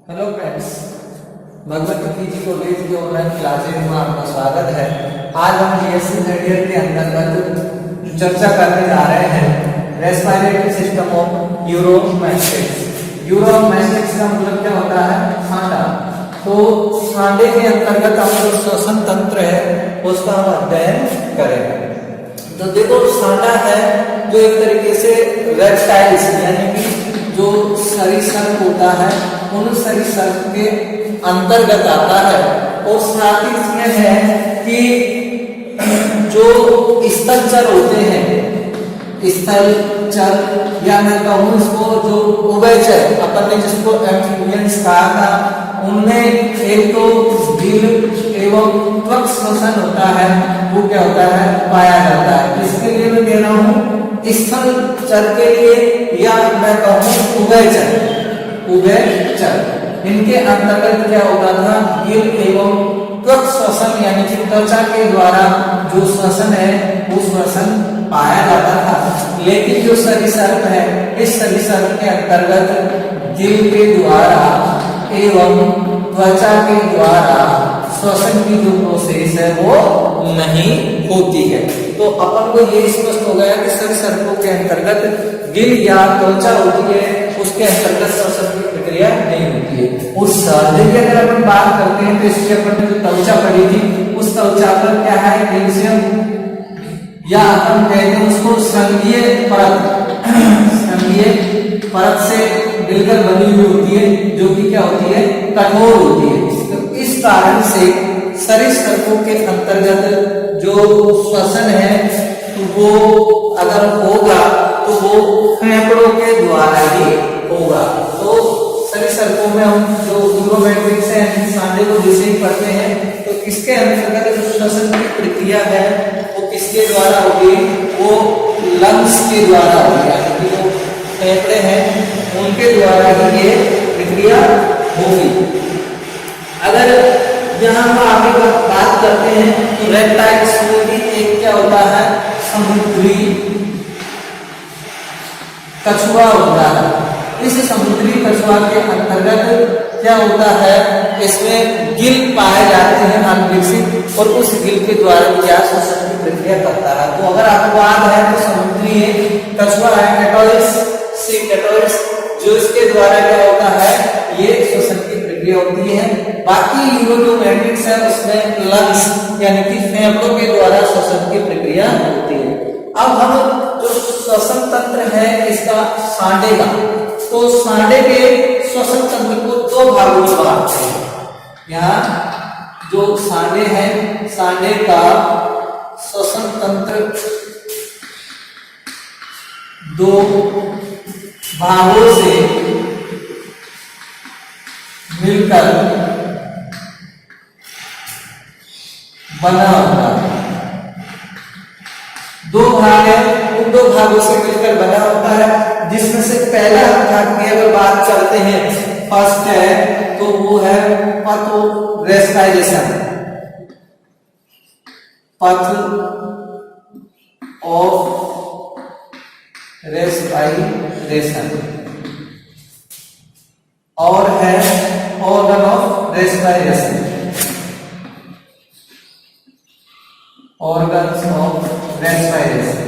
Hello friends, Bhagwati PG college की online classes में आपका स्वागत है। आज हम बीएससी थर्ड ईयर के अंतर्गत चर्चा करने जा रहे हैं रेस्पिरेटरी सिस्टम ऑफ यूरोमैस्टिक्स। यूरोमैस्टिक्स का मतलब क्या होता है? सांडा। तो सांडे के अंतर्गत हम जो श्वसन तंत्र है उसका हम अध्ययन करेंगे। तो देखो, सांडा है जो एक तरीके से रेप्टाइल्स यानी कि जो सरीसृप होता है उन सरीसृप के अंतर्गत आता है। और साथ ही इसमें है कि जो स्थलचर होते हैं, स्थलचर या मैं कहूँ इसको जो उभयचर, अपन ने जिसको एम्फीबियंस कहा था, उनमें एक तो गिल एवं त्वक श्वसन होता है, वो क्या होता है? पाया जाता है। इसके लिए मैं कह रहा हूँ स्थलचर के लिए, या मैं कहूँ उभयचर, इनके अंतर्गत क्या होता था? गिल एवं त्वक श्वसन यानी कि त्वचा के द्वारा जो श्वसन है वो श्वसन पाया जाता था। लेकिन जो सरीसृप है, इस सरीसृप के अंतर्गत गिल के द्वारा एवं त्वचा के द्वारा श्वसन की जो प्रोसेस है वो नहीं होती है। तो अपन को ये स्पष्ट हो गया कि सरीसृपों के अंतर्गत गिल या त्वचा होती है, उसके अंतर्गत श्वसन की प्रक्रिया नहीं होती है। उस सांडे की अगर अपन बात करते हैं तो इसकी अपन ने जो त्वचा पढ़ी थी, उस त्वचा पर क्या है? कैल्शियम, या अपन कहते हैं उसको संघीय परत, संघीय परत से मिलकर बनी हुई होती है, जो कि क्या होती है? कठोर होती है। तो इस कारण से सरीसृपों के अंतर्गत जो श्वसन है तो वो अगर होगा तो वो फेफड़ों के द्वारा ही होगा। तो सरीसृपों में हम जो यूरोमैट्रिक्स है, सांडे को जैसे ही पढ़ते हैं तो इसके अंतर्गत जो श्वसन की प्रक्रिया है वो किसके द्वारा होगी? वो लंग्स के द्वारा होगी, यानी कि जो फेफड़े हैं उनके द्वारा ही ये प्रक्रिया होगी। अगर यहाँ हम आगे बात करते हैं तो रेप्टाइल्स में भी एक क्या होता है? समुद्री कछुआ होता है। इस समुद्री कछुआ के अंतर्गत क्या होता है? इसमें गिल पाए जाते हैं अनविकसित, और उस गिल के द्वारा क्या श्वसन की प्रक्रिया करता है। तो अगर आपको याद है तो समुद्री कछुआ है कैटोइड्स, सी कैटोइड्स, जो इसके द्वारा क्या होता है? ये श्वसन की प्रक्रिया होती है। बाकी यूरोमैट्रिक्स है उसमें लंग्स यानी कि फेफड़ों के द्वारा श्वसन की प्रक्रिया होती है। अब हम जो श्वसन तंत्र है इसका सांडे का, तो सांडे के श्वसन तंत्र को दो भागों में बांटते हैं। यहाँ जो सांडे हैं, सांडे का श्वसन तंत्र दो भागों से मिलकर बना होता है। दो भाग है, उन दो भागों से मिलकर बना होता है, जिसमें से पहला भाग की अगर बात करते हैं, फर्स्ट है तो वो है पथ रेस्पिरेशन, पथ ऑफ रेस्पिरेशन, और है organ of respiration, organs of respiration.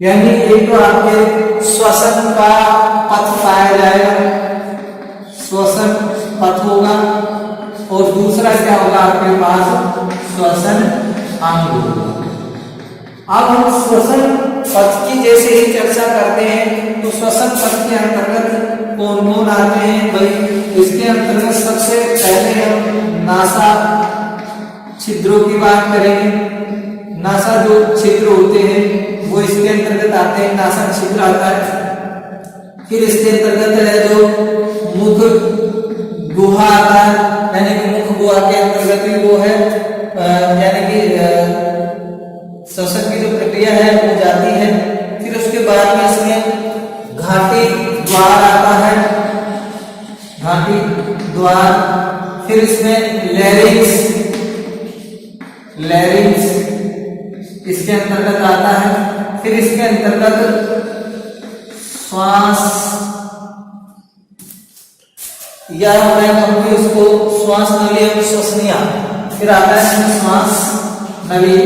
यानी एक तो आपके श्वसन का पथ पाया जाएगा, श्वसन पथ होगा, और दूसरा क्या होगा आपके पास? श्वसन अंग होगा। अब हम श्वसन पथ की जैसे ही चर्चा करते हैं तो श्वसन पथ के अंतर्गत कौन कौन आते हैं? भाई इसके अंतर्गत सबसे पहले हम नासा छिद्रों की बात करेंगे। नासा जो छिद्र होते हैं वो इसके अंतर्गत आते हैं, नासा छिद्र आता है। फिर इसके अंतर्गत है जो मुख गुहा आता है, यानी कि मुख गुहा के अंतर्गत ही वो है, यानी कि श्वसन की जो प्रक्रिया है वो जाती है। फिर उसके बाद में इसमें घाटी द्वार आता है, घाटी द्वार। फिर इसमें लैरिंक्स इसके अंतर्गत आता है। फिर इसके अंतर्गत श्वास, या कहेंगे उसको श्वास नली और श्वसनिया, फिर आता है इसमें श्वास नली,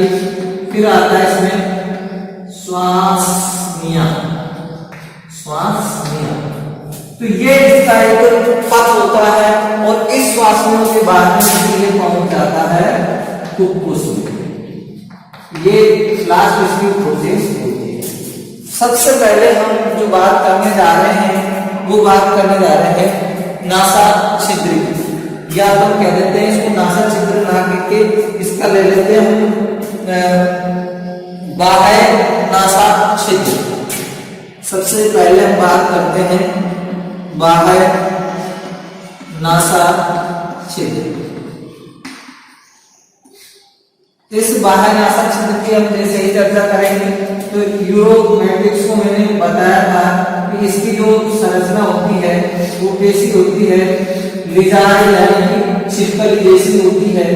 फिर आता है इसमें श्वासनिया, श्वासनिया। तो ये इसका एक पथ होता है और इस श्वासनियों के बाद में ये पहुंच जाता है फुफ्फुस में। ये लास्ट इसकी प्रोसेस होती है। सबसे पहले हम जो बात करने जा रहे हैं वो बात करने जा रहे हैं नासा छिद्र की, या हम कह देते हैं इसको नासा छिद्र ना करके इसका ले लेते हैं हम बाह्य नासा छिद्र। सबसे पहले हम बात करते हैं बाह्य नासा छिद्र। इस बाह्य नासा छिद्र की हम जैसे ही चर्चा करेंगे तो यूरोमेट्रिक्स को मैंने बताया था कि इसकी जो संरचना होती है वो कैसी होती है, लिजार्ड यानी कि छिपकली जैसी होती है।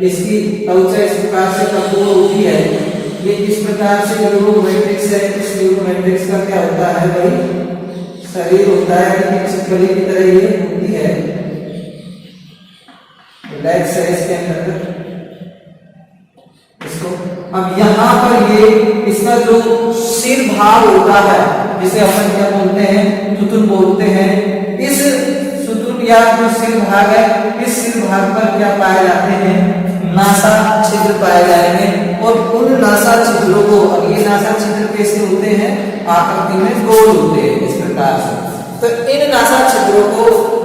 इसकी त्वचा इस प्रकार से कठोर होती है। ये इस प्रकार से यूरोमेट्रिक्स है। इस यूरोमेट्रिक्स का क्या होता है भाई, शरीर होता है कि छिपकली की तरह ये होती है। लेग्स है इसके अंदर इसको। अब यहाँ पर ये इसका जो सिर भाग होता है जिसे अपन क्या बोलते हैं, सुतुन बोलते हैं। इस सुतुन या जो सिर भाग है, इस सिर भाग पर क्या पाए जाते हैं, नासा छिद्र पाए जाएंगे। और उन नासा छिद्रों को, अब ये नासा छिद्र कैसे होते हैं, आकृति में गोल होते हैं इस प्रकार से। तो इन नासा छिद्रों को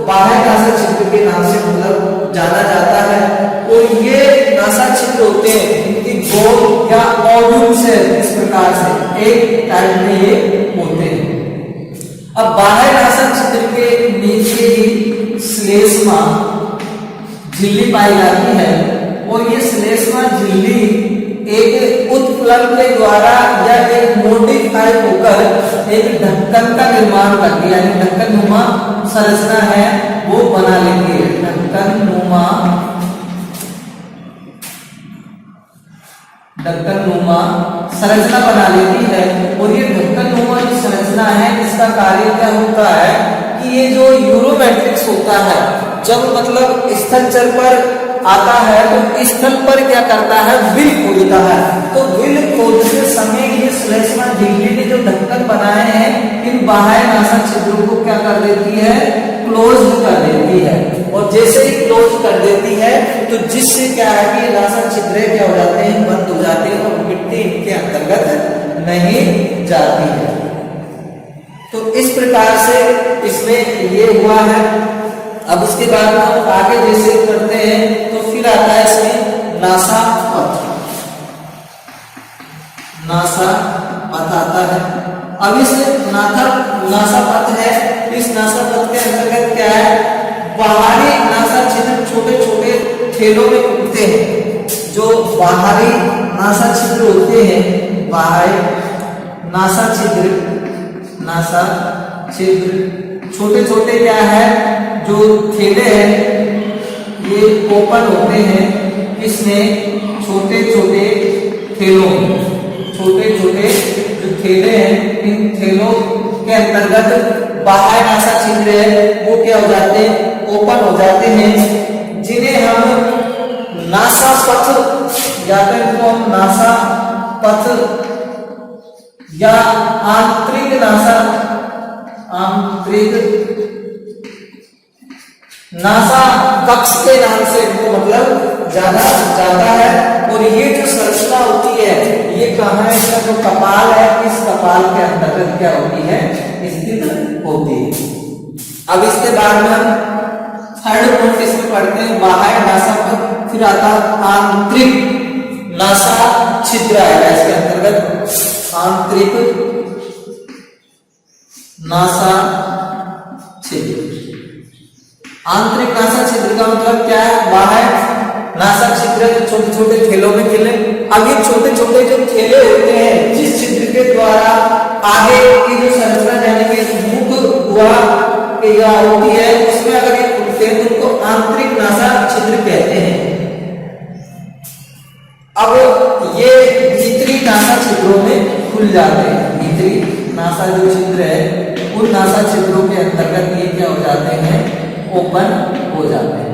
बाह्य नासा छिद्र के नाम से मतलब जाना जाता है। और ये नासा छिद्र होते हैं इनकी गोल या ओव्यूल्स है, इस प्रकार से एक टाइप में ये होते हैं। अब बाह्य नासा छिद्र के नीचे ही श्लेष्मा झिल्ली पाई जाती है। और ये श्लेष्मा झिल्ली एक उत्प्लव के द्वारा या एक मोडिफाई होकर एक ढक्कन का निर्माण करती है, यानी ढक्कन नुमा संरचना है वो बना लेती है। ढक्कन नुमा संरचना बना लेती है। और ये ढक्कन नुमा जो संरचना है इसका कार्य क्या होता है कि ये जो यूरोमेट्रिक्स होता है, जब मतलब स्थलचर पर आता है तो स्थल पर क्या करता है, विल खोदता है। तो विल खोदते समय ये श्लेष्मा झिल्ली ने जो ढक्कन बनाए हैं इन बाह्य नासा छिद्रों को क्या कर देती है, क्लोज कर देती है। और जैसे ही क्लोज कर देती है तो जिससे क्या है कि नासा छिद्र क्या हो जाते हैं, बंद हो जाते हैं और मिट्टी इनके अंतर्गत नहीं जाती है। तो इस प्रकार से इसमें ये हुआ है। अब उसके बाद हम आगे जैसे करते हैं तो फिर आता है इसमें नासा पथ। नासा पथ आता है। अब इस नासा पथ है, इस नासा पथ के अंतर्गत क्या है, बाहरी नासा छिद्र छोटे छोटे थैलों में उगते हैं। जो बाहरी नासा छिद्र होते हैं, बाहरी नासा छिद्र छोटे छोटे क्या है, जो थैले हैं ये ओपन होते हैं। इसमें छोटे छोटे थैलों में, छोटे छोटे जो थैले हैं इन थैलों के अंतर्गत बाह्य नासा छिद्र है वो क्या हो जाते हैं, ओपन हो जाते हैं, जिन्हें हम नासा पथ या फिर इनको हम नासा पथ या आंतरिक नासा कक्ष के नाम से इनको मतलब जाना जाता है। और ये जो संरचना होती है ये कहाँ है, इसका जो कपाल है इस कपाल के अंतर्गत क्या होती है, स्थित होती है। अब इसके बाद में हम थर्ड पॉइंट इसमें पढ़ते हैं बाह्य नासा पथ, फिर आता आंतरिक नासा छिद्र आएगा इसके अंतर्गत। आंतरिक नासा छिद्र, आंतरिक नासा छिद्र का मतलब क्या है, बाह्य नासा छिद्र छोटे छोटे थैलों में खेले। अब ये छोटे छोटे जो थैले होते हैं जिस छिद्र के द्वारा आगे की जो संरचना यानी कि मुख हुआ या होती है उसमें अगर ये खुलते हैं तो उनको आंतरिक नासा छिद्र कहते हैं। अब ये भीतरी नासा छिद्रों में खुल जाते हैं। भीतरी नासा जो छिद्र है उन नासा छिद्रों के अंतर्गत ये क्या हो जाते हैं, ओपन हो जाते हैं।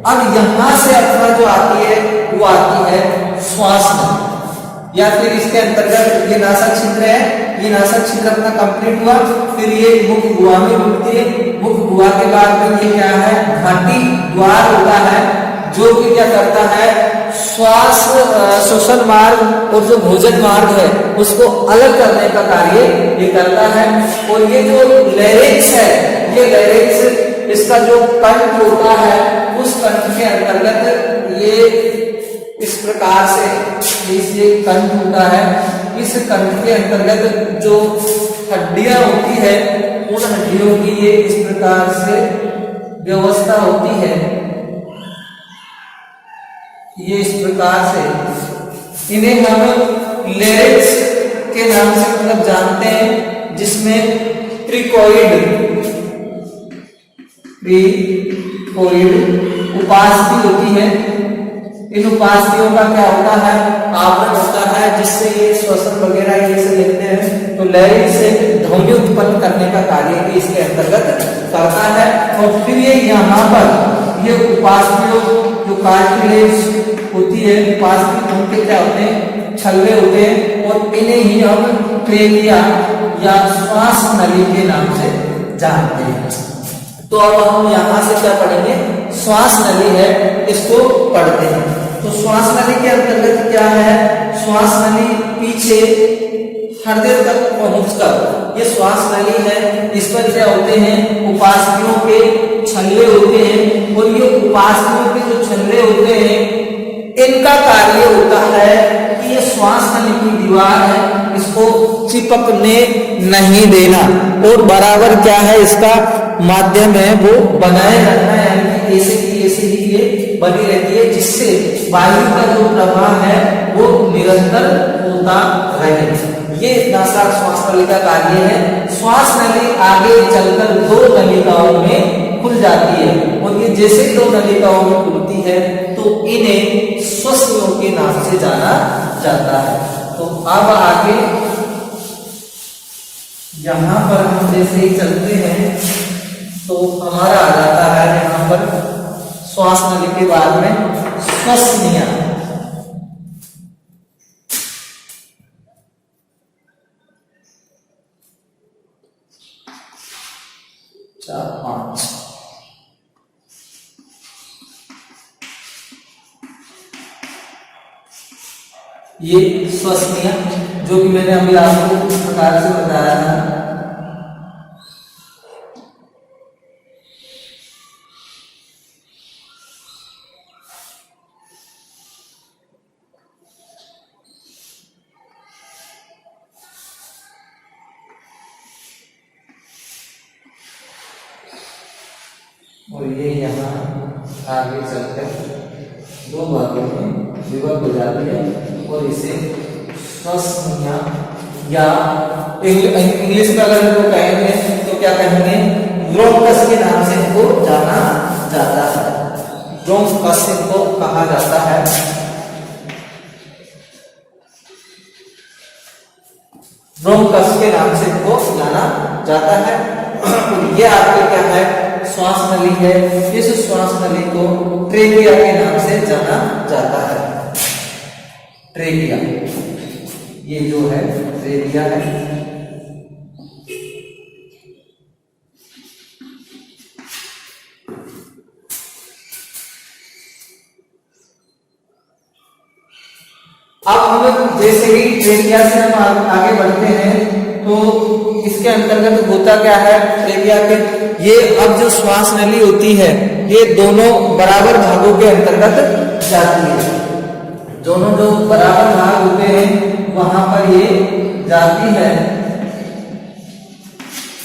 अब यहां से अथवा जो आती है वो आती है श्वास नली, या फिर इसके अंतर्गत ये नासा छिद्र है, ये नासा छिद्र अपना कंप्लीट हुआ, फिर ये मुख गुहा में रुकती है। मुख गुहा के बाद में ये क्या है, घाटी द्वार होता है जो कि क्या करता है, श्वास श्वसन मार्ग और जो भोजन मार्ग है उसको अलग करने का कार्य ये करता है। और ये जो लैरिंक्स है, ये लैरिंक्स इसका जो कंठ होता है उस कंठ के अंतर्गत ये इस प्रकार से ये कंठ होता है, इस कंठ के अंतर्गत जो हड्डियां होती है उन हड्डियों की ये इस प्रकार से व्यवस्था होती है। ये इस प्रकार से इन्हें हम लैरिंक्स के नाम से मतलब जानते हैं, जिसमें उपास्थि होती है। इन उपास्थियों का क्या होता है, आवरण होता है, जिससे ये श्वसन वगैरह ये से लेते हैं। तो लैरिंक्स से ध्वनि उत्पन्न करने का कार्य भी इसके अंतर्गत करता है। और फिर ये यहाँ पर ये उपास्थियों जो कार्टिलेज होती है, उपास्थि उनके क्या होते हैं, छल्ले होते हैं, और इन्हें ही हम ट्रेकिया या श्वास नली के नाम से जानते हैं। तो अब हम यहाँ से क्या पढ़ेंगे, श्वास नली है, इसको पढ़ते हैं। तो श्वास नली के अंतर्गत क्या है, श्वास नली पीछे हृदय तक पहुंचकर ये श्वास नली है, इस पर क्या होते हैं, उपास्थियों के छल्ले होते हैं। और ये उपास्थियों के जो छल्ले होते हैं इनका कार्य होता है कि ये श्वास नली की दीवार है इसको चिपकने नहीं देना, और बराबर क्या है इसका माध्यम है वो बनाए रखना, यानी कि ऐसे ही ये बनी रहती है, जिससे वायु का जो प्रवाह है वो निरंतर होता रहे। ये नासा श्वास नली का कार्य है। श्वास नली आगे चलकर दो नलिकाओं में खुल जाती है, और ये जैसे दो नलिकाओं में खुलती है तो इन्हें श्वसनियों के नाम से जाना जाता है। तो अब आगे यहाँ पर हम जैसे ही चलते हैं तो हमारा आ जाता है यहाँ पर श्वास नली के बाद में श्वसनियां। 4, 5 ये श्वसनियां जो कि मैंने अभी आपको इस प्रकार से बताया था। और ये यहाँ आगे चलकर दो भागों में विभक्त हो जाती है, और इसे श्वसनियां या इंग्लिश में अगर इनको कहेंगे तो क्या कहेंगे, ब्रोंकस के नाम से इनको जाना जाता है। ब्रोंकस इनको कहा जाता है। ब्रोंकस के नाम से इनको जाना जाता है। ये आपके क्या है, श्वास नली है। इस श्वास नली को ट्रेकिया के नाम से जाना जाता है। ट्रेकिया, ये जो है ट्रेकिया है। अब हम जैसे ही ट्रेकिया से हम आगे बढ़ते हैं तो इसके अंतर्गत होता क्या है, ट्रेकिया के ये अब जो श्वास नली होती है ये दोनों बराबर भागों के अंतर्गत जाती है। दोनों जो बराबर भाग होते हैं वहां पर ये जाती है,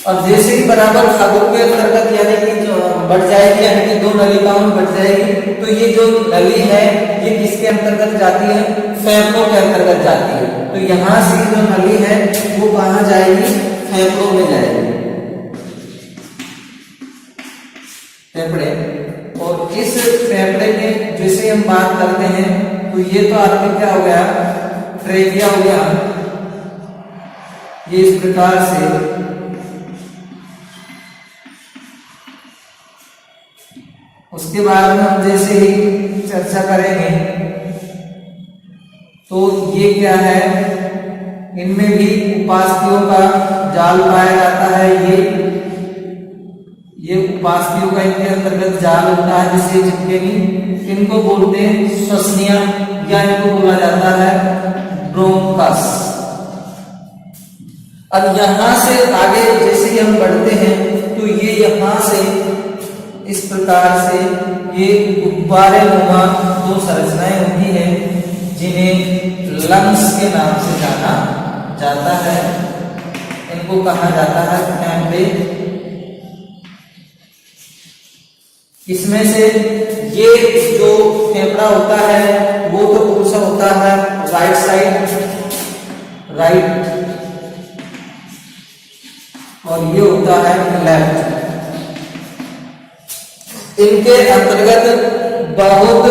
और जैसे ही बराबर भागों के अंतर्गत यानी कि जो बढ़ जाएगी, यानी कि दो नलिकाओं में बढ़ जाएगी, तो ये जो नली है ये किसके अंतर्गत जाती है, फेफड़ों के अंतर्गत जाती है। तो यहाँ से जो नली है वो कहाँ जाएगी, फेफड़ों में जाएगी, फेफड़े। और इस फेफड़े में जैसे हम बात करते हैं तो ये तो आपके क्या हो गया, ट्रेकिया हो गया। ये इस प्रकार से उसके बाद में हम जैसे ही चर्चा करेंगे तो ये क्या है, इनमें भी उपास्थियों का जाल पाया जाता है। ये उपास्थियों का इनके अंतर्गत जाल होता है जिससे चिपकेगी। इनको बोलते हैं श्वसनिया या इनको बोला जाता है ब्रोंकस। अब यहां से आगे जैसे ही हम बढ़ते हैं तो ये यहां से इस प्रकार से ये गुब्बारे नुमा दो संरचनाएं होती हैं जिन्हें लंग्स के नाम से जाना जाता है। इनको कहा जाता है फेफड़े। इसमें से ये जो फेफड़ा होता है वो तो कौन सा होता है, राइट साइड, राइट, और ये होता है लेफ्ट। इनके अंतर्गत बहुत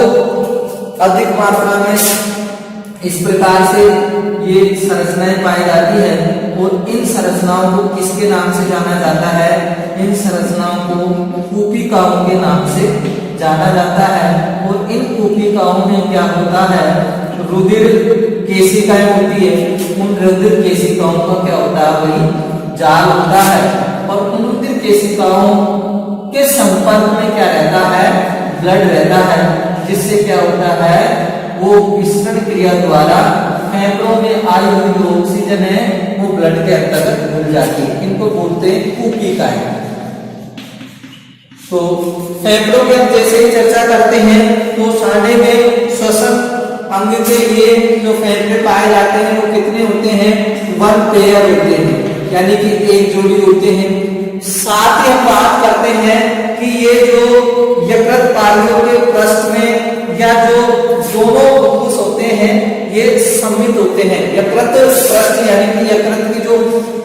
अधिक मात्रा में इस प्रकार से ये संरचनाएं पाई जाती है और इन संरचनाओं को किसके नाम से जाना जाता है, इन संरचनाओं को कूपिकाओं के नाम से जाना जाता है। और इन कूपिकाओं में क्या होता है, रुधिर केशिकाएं होती है, उन रुधिर केशिकाओं का क्या होता है, वही जाल होता है। और उन रुधिर केशिकाओं के संपर्क में क्या रहता है, ब्लड रहता है, जिससे क्या होता है, वो विसरण क्रिया द्वारा फेफड़ों में आई हुई जो ऑक्सीजन है वो ब्लड के अंतर्गत घुल जाती है। इनको बोलते हैं कूपिकाएं। तो फेफड़ों की हम जैसे ही चर्चा करते हैं तो सांडे में श्वसन अंग के लिए जो फेफड़े पाए जाते हैं वो कितने होते हैं, 1 पेयर होते हैं, यानी कि एक जोड़ी होते हैं। साथ ही हम बात करते हैं कि ये जो यकृत पालियों के पृष्ठ में या जो दोनों फुफ्फुस होते हैं ये सम्मिलित होते हैं। यकृत पृष्ठ यानी कि यकृत की जो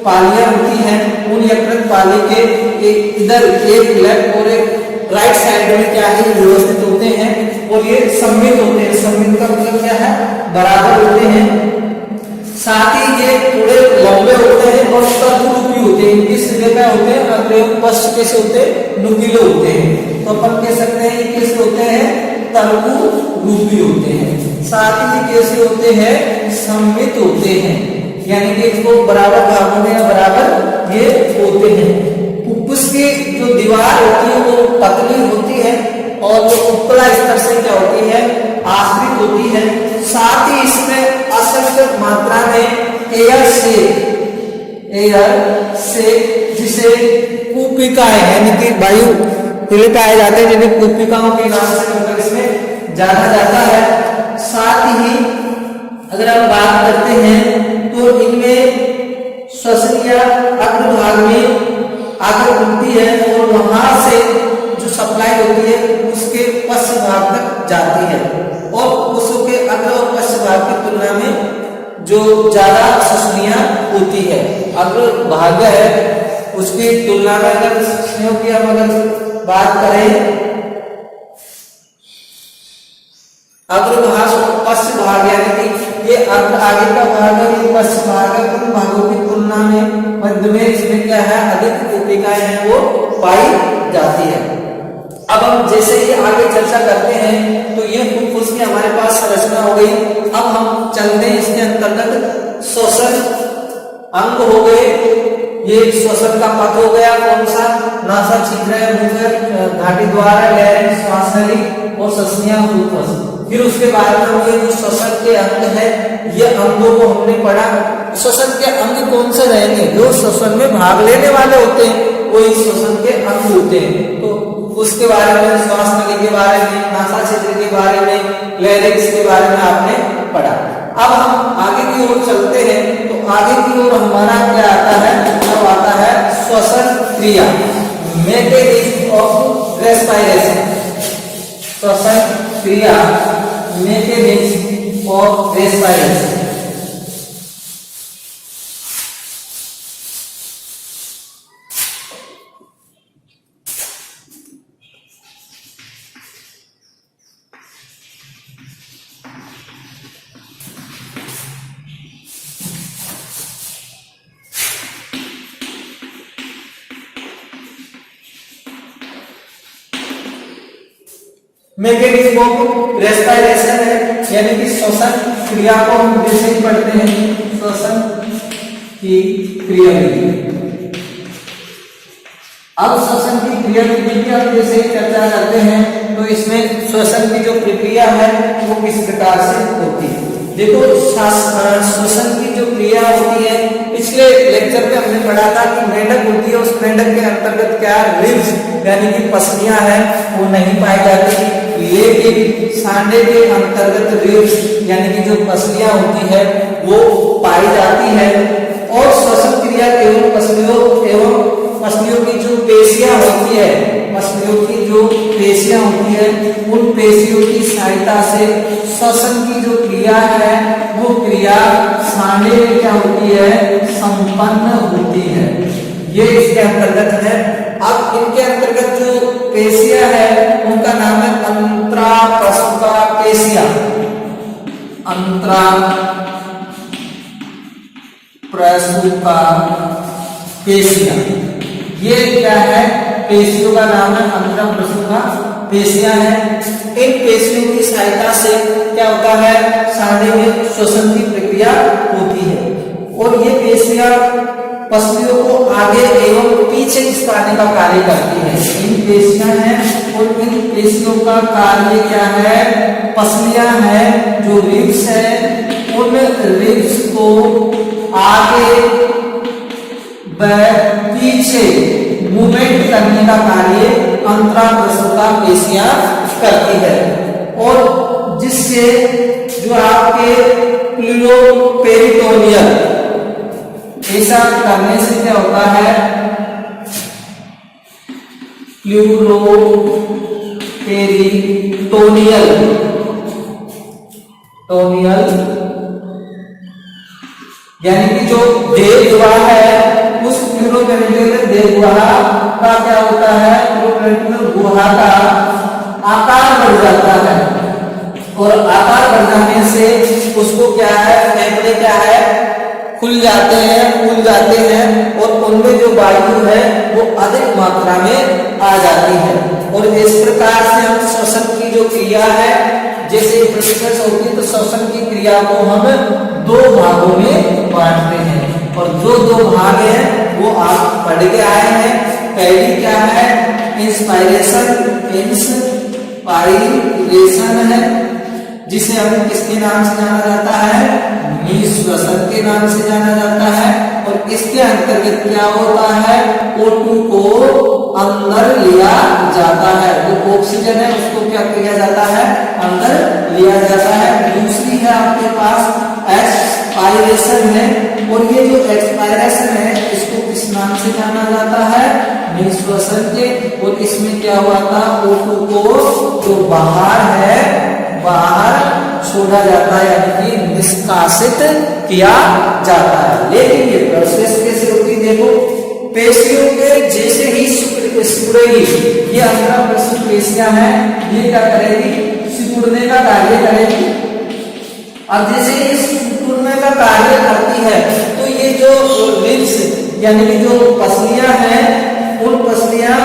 पालियां होती हैं उन यकृत पाली के इधर एक लेफ्ट और एक राइट साइड में क्या है, व्यवस्थित होते हैं और ये सम्मिलित होते हैं। सम्मिलित का मतलब क्या है, बराबर होते हैं। साथ ही ये थोड़े लंबे होते हैं और तर्करूपी होते हैं। किस जगह पे होते हैं, अग्रयोग पश्च कैसे होते हैं, नुकीले होते हैं। तो अपन कह सकते हैं ये कैसे होते हैं, तर्करूपी होते हैं। साथ ही कैसे होते हैं, सम्मिलित होते हैं, यानी कि इसको बराबर भागों में बराबर ये होते हैं। फुफ्फुस की जो दीवार होती है वो पतली होती है और जो उपला स्तर से क्या होती है, आश्रित होती है। साथ ही इसमें असंख्य मात्रा में एयर से जिसे कूपिकाएं यानी कि वायु पिले पाए जाते हैं जिन्हें कूपिकाओं के नाम से इसमें जाना जाता है। साथ ही अगर हम बात करते हैं तो इनमें श्वसनीय अग्रभाग में आगे खुलती है और वहां से जो सप्लाई होती है उसके पश्च भाग तक जाती है और उसके अग्र और पश्च भाग की तुलना में जो ज्यादा श्वसनीय होती है, अग्र भाग है उसकी तुलना में अगर श्वसनियों की हम अगर बात करें, अग्रभाग और पश्च भाग यानी कि ये आगे का भाग है, ये पश्च भाग है, उन भागों की तुलना में मध्य में इसमें क्या है, अधिक कूपिकाएं हैं वो पाई जाती है। अब हम जैसे ही आगे चर्चा करते हैं तो ये फुफ्फुस की हमारे पास संरचना हो गई। अब हम चलते हैं इसके अंतर्गत श्वसन अंग हो गए। ये श्वसन का पथ हो गया कौन सा, नासा छिद्र है, मुखर, घाटी द्वार है, लैरिंक्स, श्वासनली और श्वसनीय फुफ्फुस। फिर उसके बाद में ये जो श्वसन के अंग है ये अंगों को हमने पढ़ा। श्वसन के अंग कौन से रहेंगे, जो श्वसन में भाग लेने वाले होते हैं वही श्वसन के अंग होते हैं। तो उसके बारे में, श्वास नली के बारे में, नासा छिद्र के बारे में, लैरिंक्स के बारे में आपने पढ़ा। अब हम आगे की ओर चलते हैं तो आगे की ओर हमारा क्या आता है, अब आता है श्वसन क्रिया, मैकेनिज्म ऑफ रेस्पिरेशन। श्वसन क्रिया, mechanism of respiration. Mechanism of respiration है, यानी कि श्वसन क्रिया को हम जैसे ही पढ़ते हैं, श्वसन की क्रियाविधि। अब श्वसन की क्रियाविधि की हम जैसे ही चर्चा करते हैं तो इसमें श्वसन की जो प्रक्रिया है वो किस प्रकार से होती है। देखो, श्वसन की जो क्रिया होती है, पिछले लेक्चर में हमने पढ़ा था कि मेंढक होती है, उस मेंढक के अंतर्गत क्या रिब्स यानी कि पसलियां हैं वो नहीं पाई जाती, लेकिन सांडे के अंतर्गत रिब्स यानी कि जो पसलियां होती है वो पाई जाती है। और श्वसन क्रिया केवल पसलियों की जो पेशियां होती है, पसलियों की जो पेशियां होती है, उन पेशियों की सहायता से श्वसन की जो क्रिया है वो क्रिया सांडे में क्या होती है, संपन्न होती है। ये इसके अंतर्गत है। अब इनके अंतर्गत जो पेशियां है उनका नाम है अंतराप्रसूका पेशियां। अंतराप्रसूका पेशियां, ये क्या है, पेशियों का नाम है अंतराप्रसूका पेशियां है। इन पेशियों की सहायता से क्या होता है, सांडे में श्वसन की प्रक्रिया होती है और ये पेशियां पसलियों को आगे एवं पीछे खिसकाने का कार्य करती है। इन पेशियां हैं और इन पेशियों का कार्य क्या है, पसलियां हैं जो रिब्स है, उन रिब्स को आगे व पीछे मूवमेंट करने का कार्य अंतराप्रसूका पेशियां करती है और जिससे जो आपके पेरिटोनियल, ऐसा करने से क्या होता है, टोनियल यानी कि जो देह द्वार है उस प्लूरोपेरिटोनियल देह गुहा का क्या होता है, प्लूरोपेरिटोनियल गुहा का आकार बढ़ जाता है और आकार बढ़ जाने से उसको क्या है, फेफड़े क्या है, खुल जाते हैं और उनमें जो वायु है वो अधिक मात्रा में आ जाती है। और इस प्रकार से हम श्वसन की जो क्रिया है, जैसे प्रोसेस होती है तो श्वसन की क्रिया को हम दो भागों में बांटते हैं और जो दो भाग हैं वो आप पढ़ के आए हैं। पहली क्या है, इंस्पायरेशन है, जिसे हमें किसके नाम से जाना जाता है, निःश्वसन के नाम से जाना जाता है। और इसके अंतर्गत क्या होता है, O2 को अंदर लिया जाता है, जो ऑक्सीजन है उसको क्या किया जाता है, अंदर लिया जाता है। दूसरी है आपके पास एक्सपायरेशन है और ये जो एक्सपायरेशन है इसको किस नाम से जाना जाता है, निःश्वसन के। और इसमें क्या हुआ था, O2 को जो बाहर है बाहर छोड़ा जाता है यानी कि निष्कासित किया जाता है। लेकिन ये प्रोसेस कैसे होती है, देखो, पेशियों के जैसे ही सिकुड़ेगी, ये अंतराप्रसूका पेशियां हैं, ये क्या करेगी, सिकुड़ने का कार्य करेगी। अब जैसे ये सिकुड़ने का कार्य करती है तो ये जो रिब्स यानी कि जो पसलियां हैं, उन पसलियां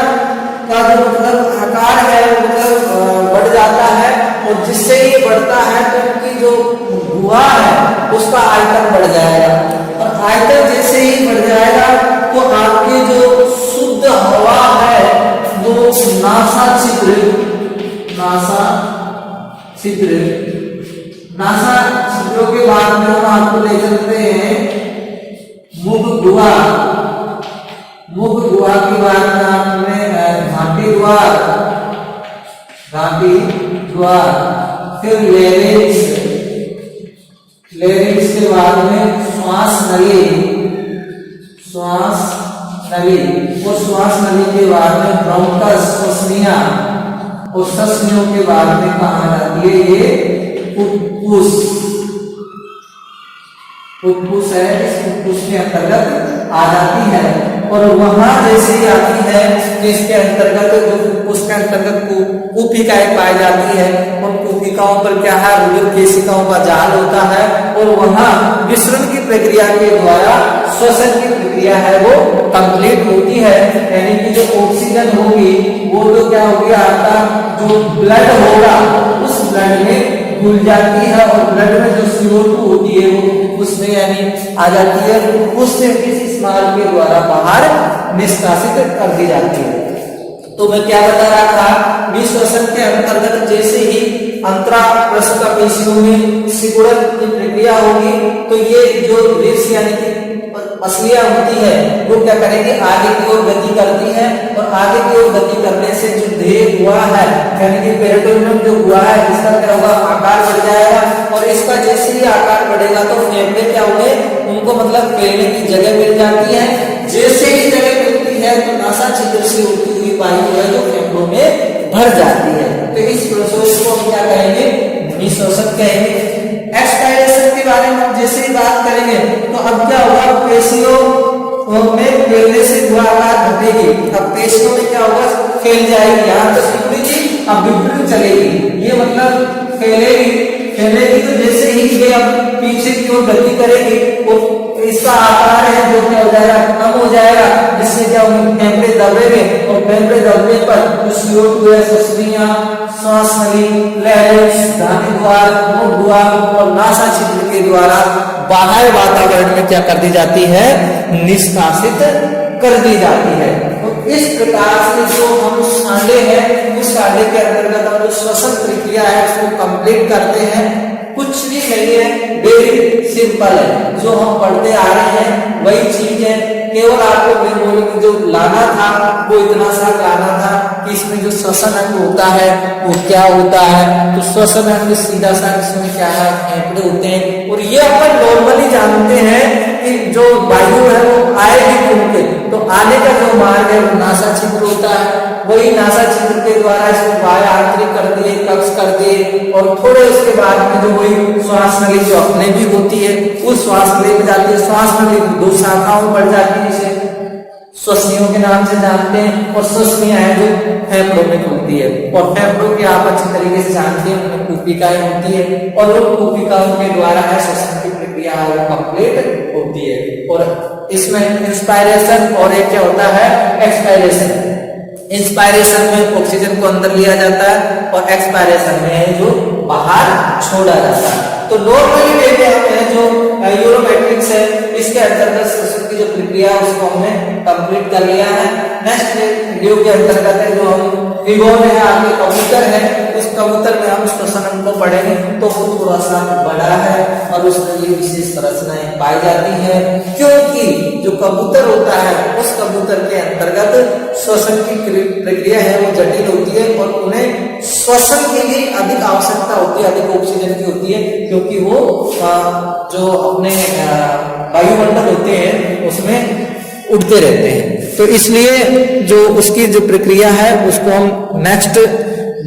का जो मतलब आकार है मतलब बढ़ जाता है और जिससे ही बढ़ता है तो उनकी जो गुहा है उसका आयतन बढ़ जाएगा और आयतन जैसे ही बढ़ जाएगा तो आपकी जो शुद्ध हवा है वो नासा छिद्रों के बाद में हम आपको ले चलते हैं मुख गुहा के बाद में आपने घाटी द्वार, फिर लेरिंक्स के बाद में श्वास नली और श्वास नली के बाद में ब्रोंकस, श्वसनिया और श्वसनियों के बाद में कहा जाती है ये फुफ्फुस है, इस फुफ्फुस के अंतर्गत आ जाती है। और वहां जैसे ही आती है इसके अंतर्गत जो फुफ्फुस के अंतर्गत कूपी पाई जाती है और कोशिकाओं पर क्या है, रुधिर केशिकाओं का जाल होता है और वहां विसरण की प्रक्रिया के द्वारा श्वसन की प्रक्रिया है वो कंप्लीट होती है। यानी कि जो ऑक्सीजन होगी वो तो क्या होगी, आपका जो ब्लड होगा उस ब्लड में घुल जाती है और ब्लड में जो CO2 होती है वो उसमें यानी आ जाती है, उससे किसी स्मार के द्वारा बाहर निष्कासित कर दी जाती है। तो मैं क्या बता रहा था, निःश्वसन के अंतर्गत जैसे ही अंतराप्रसुता पेशियों में सिकुड़न की प्रक्रिया होगी तो ये जो रिब्स यानी कि पसलियां होती है वो क्या करेंगे, आगे की ओर गति करती है और आगे की ओर गति करने से जो देह हुआ है यानी कि पेरिटोनियम जो हुआ है इसका क्या होगा, आकार बढ़ जाएगा और इसका जैसे ही आकार बढ़ेगा तो फेफड़े क्या होंगे, उनको मतलब फैलने की जगह मिल जाती है। जैसे ही जगह मिलती है तो नासा छिद्र से उड़ती हुई वायु है जो फेफड़ों में भर जाती है। तो इस प्रोसेस को हम क्या कहेंगे, निःश्वसन कहेंगे। एक्सपायरेशन के बारे में हम जैसे ही बात करेंगे तो अब क्या होगा, पेशियों में फैलने से गुआकार घटेगी। अब पेशियों में क्या होगा, फैल जाएगी, यहाँ तो सिकुड़ी थी अब विपरीत चलेगी, ये मतलब फैलेगी तो जैसे ही ये अब पीछे की ओर गति करेगी और इसका आकार है जो क्या हो जाएगा, कम हो जाएगा, जिससे क्या होगा, फेफड़े दबेंगे और फेफड़े दबने पर जो CO2 है, ससलियां, श्वास नली, लैरिंक्स, धानी द्वार, मुख द्वार और नासा छिद्र के द्वारा बाहर वातावरण में क्या कर दी जाती है, निष्कासित कर दी जाती है। तो इस प्रकार से जो हम सांडे हैं उस सांडे के अंतर्गत हम जो श्वसन प्रक्रिया है उसको कंप्लीट करते हैं। कुछ भी नहीं है, वेरी सिंपल है, जो हम पढ़ते आ रहे हैं वही चीज है, केवल आपको बेंगोली में जो लाना था वो इतना सा लाना था कि इसमें जो श्वसन अंग होता है वो क्या होता है। तो श्वसन अंग सीधा सा इसमें क्या है, फेफड़े होते हैं और ये अपन नॉर्मली जानते हैं कि जो वायु है वो आएगी घूमके, तो आने का जो मार्ग है वो नासा छिद्र होता है, वही नासा छिद्र के द्वारा इसको बाह्य आंतरिक कर दिए, कक्ष कर दिए और थोड़े उसके बाद में जो वही श्वास नली जो अपने भी होती है उस श्वास नली में जाती है। श्वास नली दो शाखाओं में बढ़ जाती है, इसे श्वसनियों के नाम से जानते हैं और श्वसनियां है जो फेफड़ों में खुलती है और फेफड़ों के आप अच्छी तरीके से जानते हैं उनमें कुपिकाएं होती है और उन कुपिकाओं के द्वारा है श्वसन की प्रक्रिया कंप्लीट होती है। और इसमें इंस्पायरेशन और एक क्या होता है, एक्सपायरेशन। इंस्पायरेशन में ऑक्सीजन को अंदर लिया जाता है और एक्सपायरेशन में जो बाहर छोड़ा जाता है। तो नॉर्मली वे में हमने जो यूरोमेट्रिक्स है इसके अंतर्गत श्वसन की जो प्रक्रिया है उसको हमने कंप्लीट कर लिया है। नेक्स्ट वीडियो के अंतर्गत है जो हम विगोन है, आगे कबूतर है, उस कबूतर में हम श्वसन को पढ़ेंगे तो वो थोड़ा सा बड़ा है और उसमें ये विशेष संरचनाएं पाई जाती है, क्योंकि जो कबूतर होता है उस कबूतर के अंतर्गत श्वसन की प्रक्रिया है वो जटिल होती है और उन्हें श्वसन के लिए अधिक आवश्यकता होती है, अधिक ऑक्सीजन की होती है, क्योंकि वो जो अपने वायुमंडल होते हैं उसमें उड़ते रहते हैं। तो इसलिए जो उसकी जो प्रक्रिया है उसको हम नेक्स्ट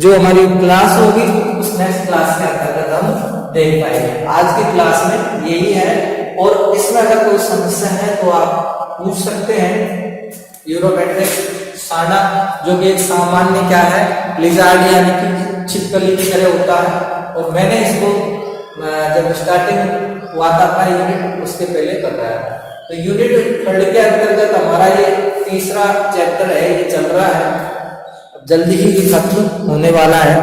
जो हमारी क्लास होगी उस नेक्स्ट क्लास के अंतर्गत हम देख पाएंगे। आज की क्लास में यही है और इसमें अगर कोई समस्या है तो आप पूछ सकते हैं। यूरोमेट्रिक सांडा जो कि एक सामान्य क्या है, लिजार्ड यानी कि छिपकली की तरह होता है और मैंने इसको जब स्टार्टिंग हुआ था अपना यूनिट उसके पहले बताया। तो यूनिट 3 के अंतर्गत हमारा ये तीसरा चैप्टर है, ये चल रहा है, जल्दी ही खत्म होने वाला है।